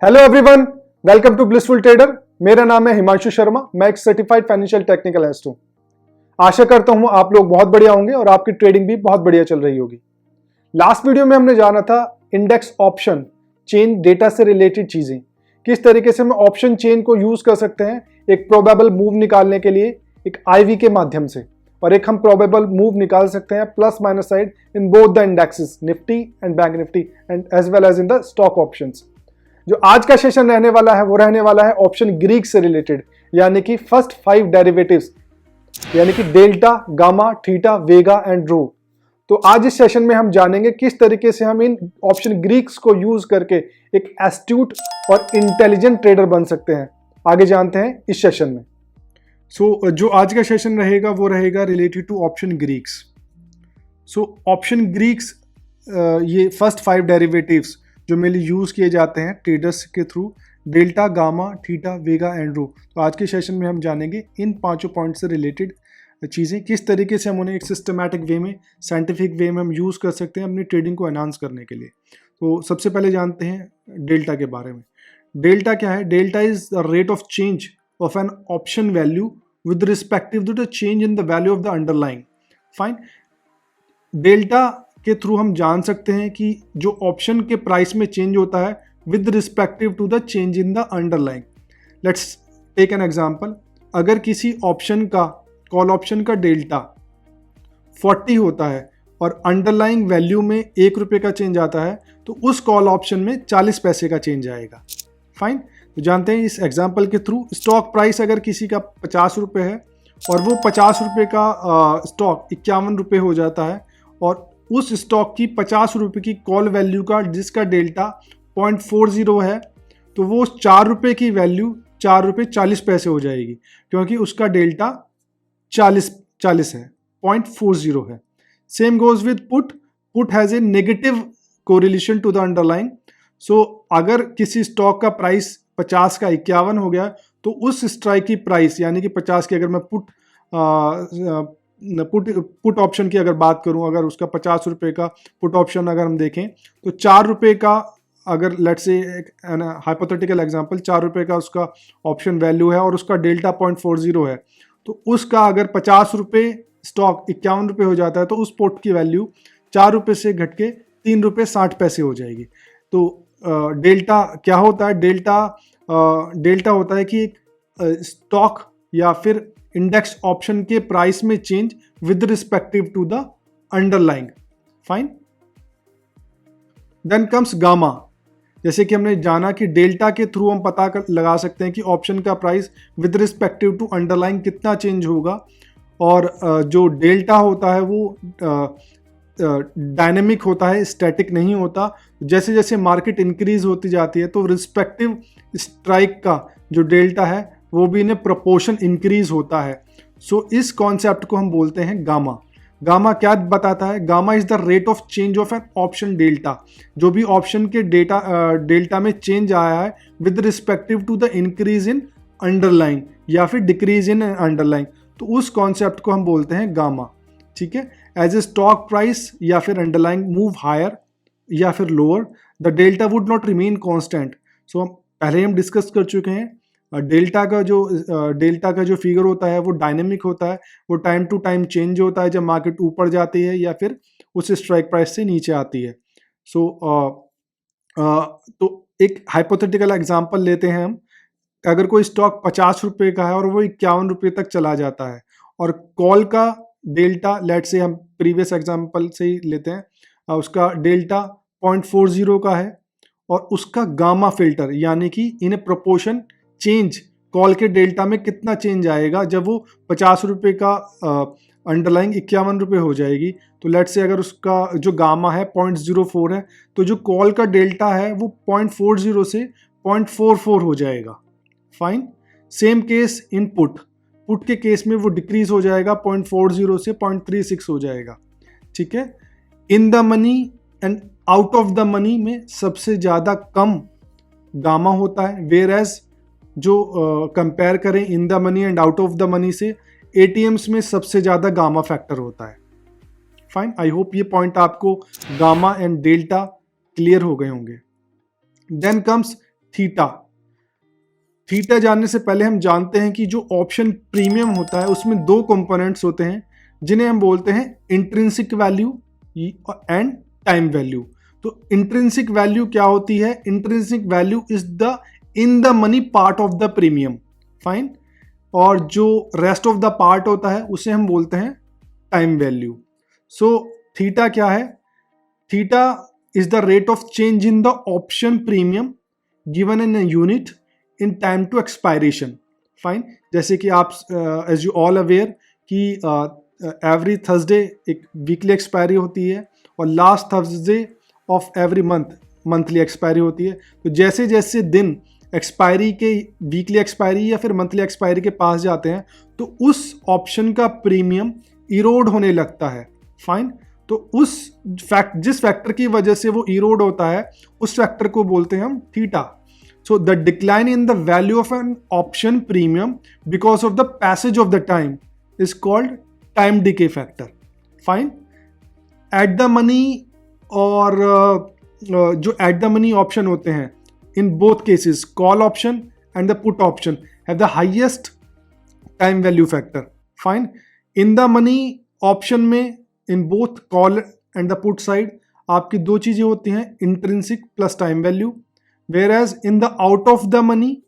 Hello everyone, welcome to blissful trader. मेरा नाम है हिमांशु शर्मा। मैं एक सर्टिफाइड फाइनेंशियल टेक्निकल एनालिस्ट हूं। आशा करता हूं आप लोग बहुत बढ़िया होंगे और आपकी ट्रेडिंग भी बहुत बढ़िया चल रही होगी। लास्ट वीडियो में हमने जाना था इंडेक्स ऑप्शन चेन डेटा से रिलेटेड चीजें, किस तरीके से हम ऑप्शन चेन को यूज कर सकते हैं एक प्रोबेबल मूव निकालने के लिए एक आईवी के माध्यम से, और एक हम प्रोबेबल मूव निकाल सकते हैं plus minus side in both the indexes Nifty and bank Nifty and as well as in the stock options. जो आज का सेशन रहने वाला है वो रहने वाला है ऑप्शन ग्रीक से रिलेटेड, यानी कि फर्स्ट 5 डेरिवेटिव्स, यानी कि delta, gamma, theta, vega and rho. तो आज इस सेशन में हम जानेंगे किस तरीके से हम इन ऑप्शन ग्रीक्स को यूज करके एक एस्ट्यूट और इंटेलिजेंट ट्रेडर बन सकते हैं। आगे जानते हैं इस सेशन में। जो आज का सेशन रहेगा वो रहेगा related to option Greeks. Option Greeks ये फर्स्ट 5 डेरिवेटिव्स जो मेनली यूज किए जाते हैं ट्रेडर्स के through, delta, gamma, theta, vega and rho. तो आज के सेशन में हम जानेंगे इन 5 पॉइंट से रिलेटेड चीज़ें, किस तरीके से हम उन्हें एक सिस्टमैटिक वे में, साइंटिफिक वे में हम यूज़ कर सकते हैं अपनी ट्रेडिंग को एनहांस करने के लिए। तो सबसे पहले जानते हैं डेल्टा के बारे में। डेल्टा क्या है? Delta is the rate of change of an option value with respective to the change in the value of the underlying. Fine. Delta के थ्रू हम जान सकते हैं कि जो ऑप्शन के प्राइस में चेंज होता है with respective to the change in the underlying. Let's take an example. अगर किसी ऑप्शन का, कॉल ऑप्शन का डेल्टा 40 होता है और अंडरलाइंग वैल्यू में 1 रुपये का चेंज आता है, तो उस कॉल ऑप्शन में 40 पैसे का चेंज आएगा। फाइन। तो जानते हैं इस एग्जाम्पल के थ्रू, स्टॉक प्राइस अगर किसी का 50 रुपये है और वो 50 रुपये का स्टॉक 51 रुपये हो जाता है, और उस स्टॉक की 50 रुपये की कॉल वैल्यू का जिसका डेल्टा 0.40 है, तो वो 4 रुपये की वैल्यू 4 रुपये 40 पैसे हो जाएगी, क्योंकि उसका डेल्टा 40 है, 0.40 है। Same goes with put. Put has a negative correlation to the underlying. So अगर किसी स्टॉक का प्राइस 50 का 51 हो गया, तो उस स्ट्राइक की प्राइस, यानी कि 50 की अगर मैं पुट ऑप्शन की अगर बात करूं, अगर उसका 50 रुपये का पुट ऑप्शन अगर हम देखें, तो 4 रुपये का, अगर लेट्स से हाइपोथेटिकल एग्जांपल, 4 रुपये का उसका ऑप्शन वैल्यू है और उसका डेल्टा 0.40 है, तो उसका अगर 50 रुपये स्टॉक 51 रुपये हो जाता है, तो उस पुट की वैल्यू 4 रुपये से घट के 3 रुपये 60 पैसे हो जाएगी। तो डेल्टा क्या होता है? डेल्टा होता है कि एक स्टॉक या फिर इंडेक्स ऑप्शन के प्राइस में change with respective to the underlying. Fine. Then comes gamma. जैसे कि हमने जाना कि डेल्टा के थ्रू हम पता लगा सकते हैं कि ऑप्शन का price with respective to underlying कितना चेंज होगा, और जो डेल्टा होता है वो डायनेमिक होता है, स्टैटिक नहीं होता। जैसे जैसे मार्केट इंक्रीज होती जाती है, तो रिस्पेक्टिव स्ट्राइक का जो डेल्टा है वो भी इन्हें प्रोपोर्शन इंक्रीज होता है। सो इस कॉन्सेप्ट को हम बोलते हैं गामा। गामा क्या बताता है? Gamma is the rate of change of an option delta. जो भी ऑप्शन के डेल्टा में चेंज आया है with respective to the increase in underline या फिर डिक्रीज इन अंडरलाइन, तो उस कॉन्सेप्ट को हम बोलते हैं गामा। ठीक है। एज ए स्टॉक प्राइस या फिर अंडरलाइन मूव हायर या फिर lower, the delta would not remain constant. So पहले हम डिस्कस कर चुके हैं, डेल्टा का जो फिगर होता है वो डायनेमिक होता है, वो टाइम टू टाइम चेंज होता है जब मार्केट ऊपर जाती है या फिर उस स्ट्राइक प्राइस से नीचे आती है। तो एक हाइपोथेटिकल एग्जांपल लेते हैं हम। अगर कोई स्टॉक 50 रुपये का है और वो 51 रुपये तक चला जाता है, और कॉल का डेल्टा, लेट्स से हम प्रीवियस एग्जांपल से ही लेते हैं, उसका डेल्टा 0.40 का है, और उसका गामा फिल्टर, यानी कि इन प्रोपोर्शन चेंज कॉल के डेल्टा में कितना चेंज आएगा जब वो 50 रुपये का अंडरलाइंग 51 रुपये हो जाएगी। तो लेट्स से अगर उसका जो गामा है 0.04 है, तो जो कॉल का डेल्टा है वो 0.40 से 0.44 हो जाएगा। Fine. Same case in put के केस में वो डिक्रीज हो जाएगा, 0.40 से 0.36 हो जाएगा। ठीक है। In the money and out of the money में सबसे ज़्यादा कम गामा होता है, वेयर एज जो कंपेयर करें in the money and out of the money से, एटीएम्स में सबसे ज़्यादा गामा फैक्टर होता है। फाइन। आई होप ये पॉइंट आपको गामा एंड डेल्टा क्लियर हो गए होंगे। Then comes theta. थीटा जानने से पहले हम जानते हैं कि जो ऑप्शन प्रीमियम होता है उसमें दो कंपोनेंट्स होते हैं जिन्हें हम बोलते हैं intrinsic value and time value. तो इंट्रिंसिक वैल्यू क्या होती है? Intrinsic value is the in the money part of the premium, fine. और जो रेस्ट ऑफ द पार्ट होता है उसे हम बोलते हैं टाइम वैल्यू। सो थीटा क्या है? Theta is the rate of change in the option premium given in unit in time to expiration, fine. जैसे कि आप एज यू ऑल अवेयर कि एवरी थर्सडे एक वीकली एक्सपायरी होती है और last Thursday of every monthly expiry होती है। तो जैसे जैसे दिन एक्सपायरी के, वीकली एक्सपायरी या फिर मंथली एक्सपायरी के पास जाते हैं तो उस ऑप्शन का प्रीमियम इरोड होने लगता है, फाइन। तो उस जिस फैक्टर की वजह से वो इरोड होता है उस फैक्टर को बोलते हैं हम theta. So the decline in the value of an option premium because of the passage of the time is called time decay factor, fine. At the money और जो एट द मनी ऑप्शन होते हैं in both cases call option and the put option have the highest time value factor, fine। in the money option में in both call and the put side आपकी दो चीजें होती हैं, intrinsic plus time value, whereas in the out of the money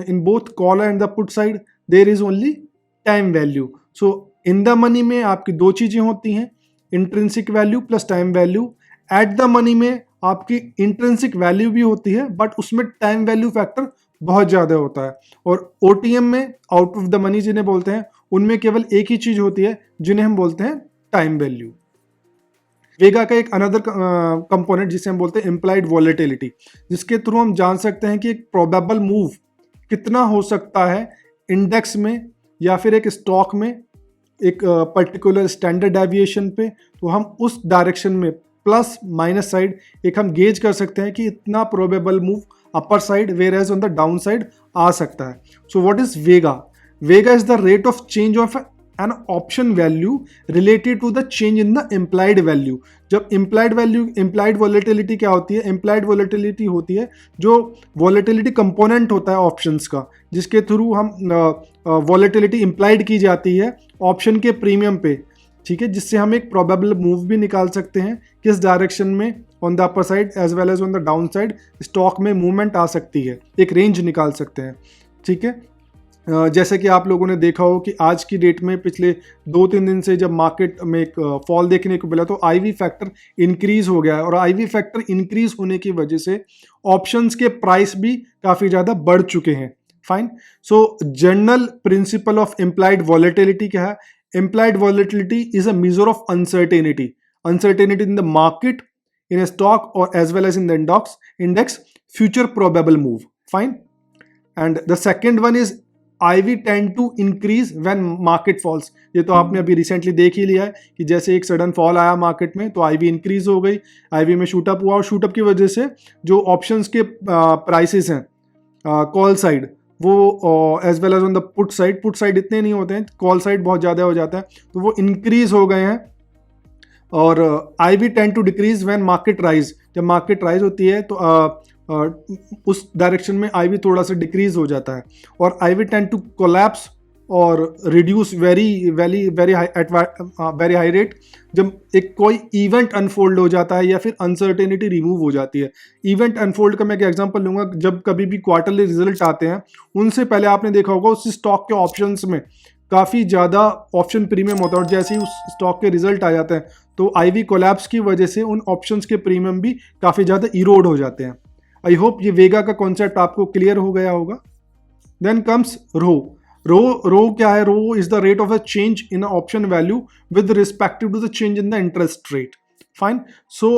in both call and the put side there is only time value। so in the money में आपकी दो चीजें होती हैं, intrinsic value plus time value। at the money में आपकी intrinsic value भी होती है बट उसमें टाइम वैल्यू फैक्टर बहुत ज़्यादा होता है। और ओटीएम में आउट ऑफ द मनी जिन्हें बोलते हैं उनमें केवल एक ही चीज़ होती है जिन्हें हम बोलते हैं टाइम वैल्यू। वेगा का एक अनदर कंपोनेंट जिसे हम बोलते हैं इम्प्लाइड वॉलेटिलिटी, जिसके थ्रू हम जान सकते हैं कि एक प्रोबेबल मूव कितना हो सकता है इंडेक्स में या फिर एक स्टॉक में एक पर्टिकुलर स्टैंडर्ड डेविएशन पे। तो हम उस डायरेक्शन में प्लस माइनस साइड एक हम गेज कर सकते हैं कि इतना probable move upper side where as on the down side आ सकता है। So what is vega? Vega is the rate of change of an option value related to the change in the implied value. जब implied volatility क्या होती है? Implied volatility होती है जो वॉलेटिलिटी कंपोनेंट होता है ऑप्शंस का, जिसके थ्रू हम वॉलेटिलिटी इम्प्लाइड की जाती है ऑप्शन के प्रीमियम पे, ठीक है, जिससे हम एक प्रोबेबल मूव भी निकाल सकते हैं किस डायरेक्शन में on the upper side as well as on the down side stock में मूवमेंट आ सकती है, एक रेंज निकाल सकते हैं, ठीक है। जैसे कि आप लोगों ने देखा हो कि आज की डेट में पिछले 2-3 दिन से जब मार्केट में एक फॉल देखने को मिला तो आईवी फैक्टर इंक्रीज हो गया है और आईवी फैक्टर इंक्रीज होने की वजह से ऑप्शंस के प्राइस भी काफ़ी ज़्यादा बढ़ चुके हैं, fine. So general principle of implied volatility क्या है? Implied volatility is a measure of uncertainty in the market, in a stock, or as well as in the index future probable move, fine। And the second one is IV tend to increase when market falls। ये तो आपने अभी recently देख ही लिया है कि जैसे एक सडन फॉल आया मार्केट में तो IV इंक्रीज हो गई, IV में शूटअप हुआ और शूटअप की वजह से जो ऑप्शंस के प्राइसेस हैं कॉल साइड वो as well as on the put side इतने नहीं होते हैं, कॉल साइड बहुत ज़्यादा हो जाता है, तो वो इंक्रीज हो गए हैं। और IV tend to decrease when market rise, जब मार्केट राइज होती है तो उस डायरेक्शन में IV थोड़ा सा डिक्रीज हो जाता है। और IV टेंड टू कोलैप्स और रिड्यूस वेरी हाई रेट जब एक कोई इवेंट अनफोल्ड हो जाता है या फिर अनसर्टेनिटी रिमूव हो जाती है। इवेंट अनफोल्ड का मैं एक एग्जांपल लूंगा, जब कभी भी क्वार्टरली रिजल्ट आते हैं उनसे पहले आपने देखा होगा उस स्टॉक के ऑप्शंस में काफ़ी ज़्यादा ऑप्शन प्रीमियम होता है और जैसे ही उस स्टॉक के रिजल्ट आ जाते हैं तो IV कोलैप्स की वजह से उन ऑप्शंस के प्रीमियम भी काफ़ी ज़्यादा इरोड हो जाते हैं। आई होप ये वेगा का कॉन्सेप्ट आपको क्लियर हो गया होगा। देन कम्स रो क्या है? Rho is the rate of a change in option value with respective to the change in the interest rate, fine. So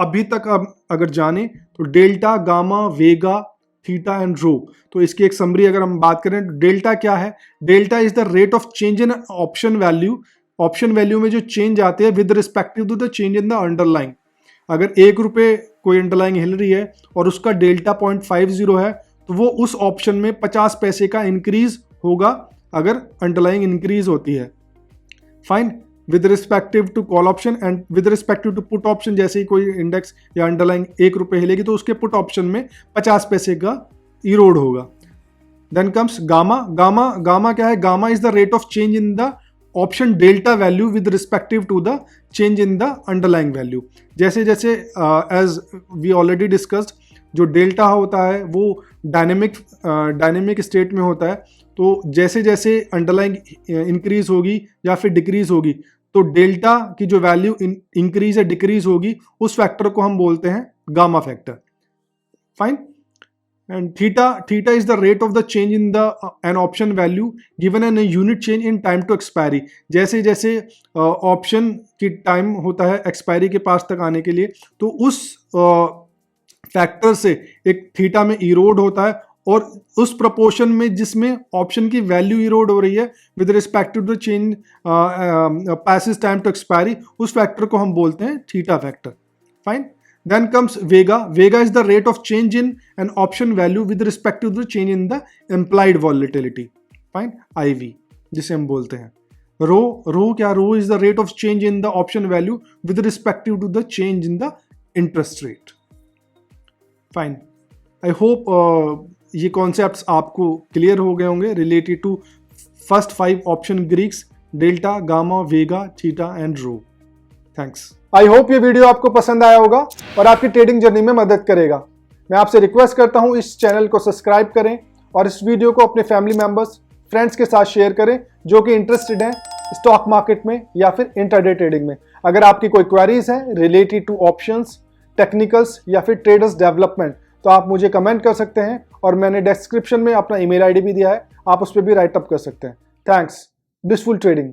अभी तक अगर जाने तो delta, gamma, vega, theta and rho, तो इसकी एक समरी अगर हम बात करें तो डेल्टा क्या है? Delta is the rate of change in option value में जो चेंज आते हैं with respective to the change in the underline. अगर ₹1 कोई अंडरलाइन हिल रही है और उसका डेल्टा 0.50 है तो वो उस ऑप्शन में 50 पैसे का इंक्रीज होगा अगर अंडरलाइन इंक्रीज होती है, fine. With respective to call option and with respective to put option. जैसे ही कोई इंडेक्स या अंडरलाइन 1 रुपये हिलेगी तो उसके पुट ऑप्शन में 50 पैसे का इरोड होगा। Then comes gamma. गामा क्या है? Gamma is the rate of change in the option delta value with respective to the change in the underlying value. जैसे जैसे एज वी ऑलरेडी डिस्कस्ड, जो डेल्टा होता है वो डायनेमिक स्टेट में होता है। तो जैसे जैसे अंडरलाइंग इंक्रीज होगी या फिर डिक्रीज होगी तो डेल्टा की जो वैल्यू इंक्रीज या डिक्रीज होगी उस फैक्टर को हम बोलते हैं gamma factor. Fine. And theta is the rate of the change in the an option value given an a unit change in time to expiry। जैसे जैसे ऑप्शन की टाइम होता है एक्सपायरी के पास तक आने के लिए तो उस फैक्टर से एक थीटा में इरोड होता है और उस प्रोपोर्शन में जिसमें ऑप्शन की वैल्यू इरोड हो रही है with respect to the change passage time to expiry, उस फैक्टर को हम बोलते हैं theta factor. Fine. Then comes Vega. Vega is the rate of change in an option value with respect to the change in the implied volatility. Fine. IV जिसे हम बोलते हैं। Rho क्या? Rho is the rate of change in the option value with respect to the change in the interest rate. Fine. I hope ये concepts आपको clear हो गए होंगे related to first 5 option Greeks: Delta, Gamma, Vega, Theta and Rho. Thanks. I hope ये video आपको पसंद आया होगा और आपकी ट्रेडिंग जर्नी में मदद करेगा। मैं आपसे रिक्वेस्ट करता हूं इस चैनल को सब्सक्राइब करें और इस वीडियो को अपने फैमिली मेंबर्स, फ्रेंड्स के साथ शेयर करें जो कि इंटरेस्टेड हैं स्टॉक मार्केट में या फिर इंट्राडे ट्रेडिंग में। अगर आपकी कोई क्वेरीज हैं रिलेटेड टू ऑप्शंस, टेक्निकल्स या फिर ट्रेडर्स डेवलपमेंट तो आप मुझे कमेंट कर सकते हैं और मैंने डिस्क्रिप्शन में अपना ईमेल आईडी भी दिया है, आप उस पर भी राइट अप कर सकते हैं। थैंक्स। Blissful trading.